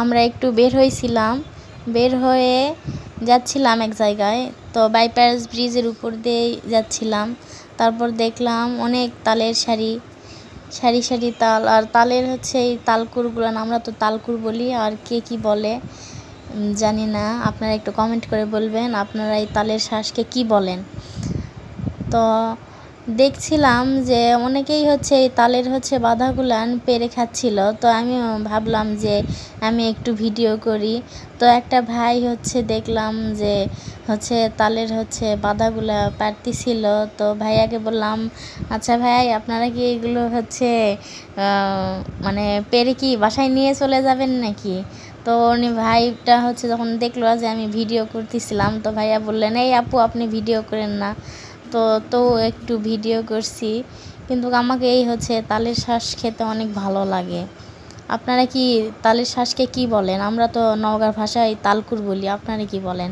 আমরা একটু বের হয়েছিলাম, বের হয়ে যাচ্ছিলাম এক জায়গায়। তো বাইপাস ব্রিজের উপর দিয়ে যাচ্ছিলাম। তারপর দেখলাম অনেক তালের সারি সারি সারি তাল, আর তালের হচ্ছে এই তালকুরগুলো, আমরা তো তালকুর বলি, আর কে কি বলে জানি না। আপনারা একটু কমেন্ট করে বলবেন আপনারা এই তালের শ্বাসকে কি বলেন। তো দেখছিলাম যে অনেকেই হচ্ছে এই তালের হচ্ছে বাধাগুলান পেরে খাচ্ছিল। তো আমি ভাবলাম যে আমি একটু ভিডিও করি। তো একটা ভাই হচ্ছে দেখলাম যে হচ্ছে তালের হচ্ছে বাধাগুলা পারতেছিল। তো ভাইয়াকে বললাম, আচ্ছা ভাই, আপনারা কি এগুলো হচ্ছে মানে পেরে কি বাসায় নিয়ে চলে যাবেন নাকি? তো উনি ভাইটা হচ্ছে যখন দেখলো যে আমি ভিডিও করতেছিলাম, তো ভাইয়া বললেন, এই আপু আপনি ভিডিও করেন না। তো একটু ভিডিও করছি। কিন্তু আমাকে এই হচ্ছে তালের শ্বাস খেতে অনেক ভালো লাগে। আপনারা কি তালের শ্বাসকে কি বলেন? আমরা তো নওগাঁর ভাষায় তালকুর বলি, আপনারা কি বলেন?